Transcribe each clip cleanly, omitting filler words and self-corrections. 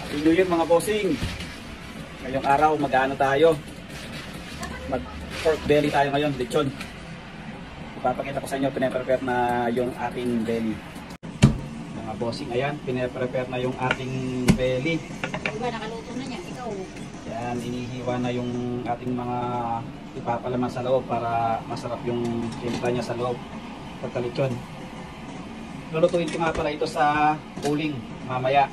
Ino yun mga bossing. Ngayong araw mag-ano tayo. Mag pork belly tayo ngayon, lechon. Ipapakita ko sa inyo, pinaprepare na yung ating belly. Mga bossing, ayan, pinaprepare na yung ating belly. Diba, nakaluto na niya, ikaw. Ayan, inihiwa na yung ating mga ipapalaman sa loob para masarap yung timpla niya sa loob pagkalechon. Lulutuin ko nga pala ito sa uling mamaya.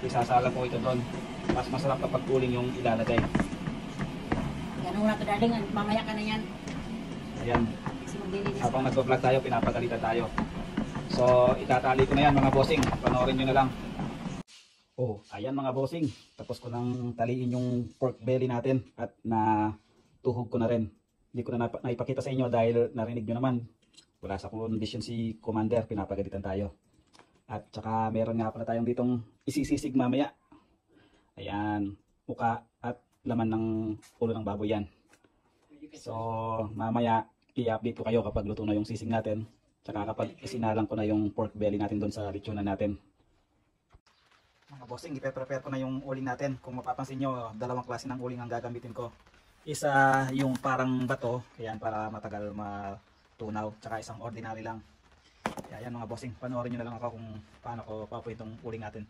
Isasala ko ito doon. Mas masarap kapag uling yung ilalagay. Ganun na ito daling, mamaya ka na yan. Ayan. Habang nag-vlog tayo, pinapagalitan tayo. So, itatali ko na yan mga bossing. Panoorin nyo na lang. Oh, ayan mga bossing. Tapos ko nang taliin yung pork belly natin at natuhog ko na rin. Hindi ko na naipakita sa inyo dahil narinig nyo naman. Wala sa condition si Commander, pinapagalitan tayo. At saka meron nga pala tayong ditong isisisig mamaya. Ayan, muka at laman ng ulo ng baboy yan. So, mamaya i-update ko kayo kapag luto na yung sisig natin. Tsaka kapag isinalang ko na yung pork belly natin doon sa lechonan natin. Mga bossing, ipe-prepare ko na yung uling natin. Kung mapapansin nyo, dalawang klase ng uling ang gagamitin ko. Isa yung parang bato, ayan, para matagal matunaw. Tsaka isang ordinary lang. Ayan mga bossing, panoorin nyo na lang ako kung paano ko papuin itong uling natin.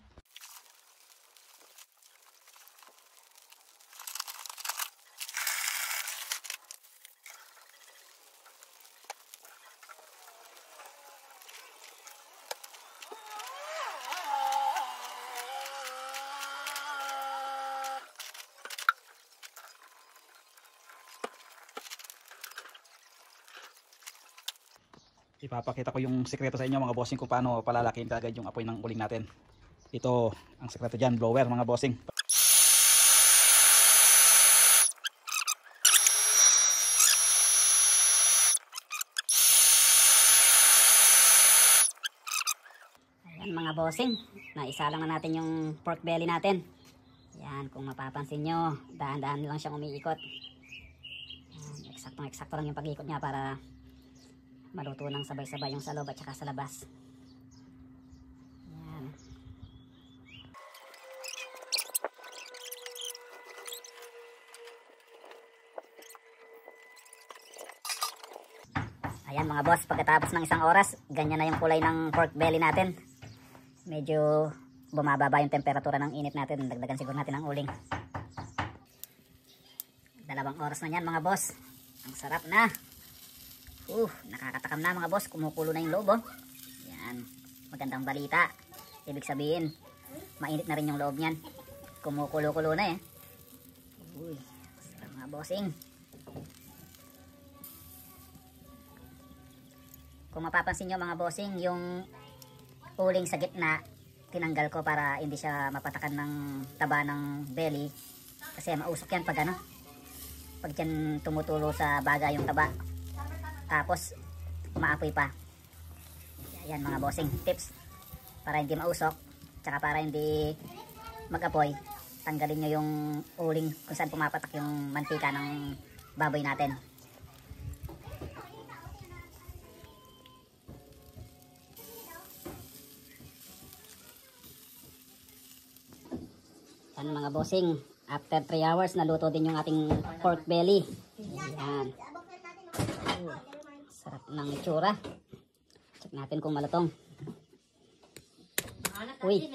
Ipapakita ko yung sekreto sa inyo mga bossing kung paano palalakihin kagad yung apoy ng uling natin. Ito ang sekreto dyan, blower mga bossing. Ayan mga bossing, naisa lang na natin yung pork belly natin. Ayan, kung mapapansin nyo, dahan-dahan lang siyang umiikot. Ayan, eksakto lang yung pag-ikot niya para maluto ng sabay-sabay yung sa loob at saka sa labas. Ayan. Ayan mga boss, pagkatapos ng isang oras, ganyan na yung kulay ng pork belly natin. Medyo bumababa yung temperatura ng init natin. Dagdagan siguro natin ang uling. 2 oras na yan mga boss. Ang sarap na. Nakakatakam na mga boss, kumukulo na yung loob oh. Yan, magandang balita. Ibig sabihin, mainit na rin yung loob niyan. Kumukulo-kulo na eh. Sarap mga bossing. Kung mapapansin nyo mga bossing, yung uling sa gitna, tinanggal ko para hindi siya mapatakan ng taba ng belly. Kasi mausok yan pag ano, pag dyan tumutulo sa baga yung taba. Tapos umaapoy pa. Ayan mga bossing, tips para hindi mausok, tsaka para hindi mag-apoy. Tanggalin nyo yung uling kung saan pumapatak yung mantika ng baboy natin. Ayan mga bossing, after 3 hours naluto din yung ating pork belly. Ayan. Sarap ng itsura. Check natin kung malutong. Uy,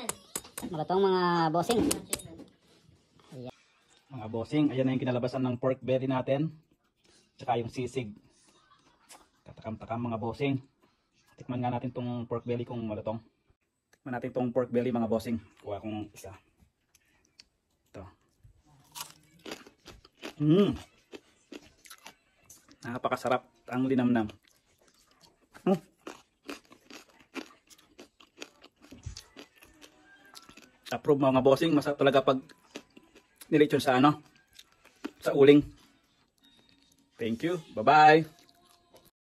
malutong mga bossing. Ayan. Mga bossing, ayan na yung kinalabasan ng pork belly natin. Tsaka yung sisig. Katakam-takam mga bossing. Tikman nga natin tong pork belly kung malutong. Tikman natin tong pork belly mga bossing. Kuha kong isa. Ito. Napakasarap ang linamnam. Approve mga bossing, masarap talaga pag nilechon sa ano, sa uling. Thank you. Bye-bye.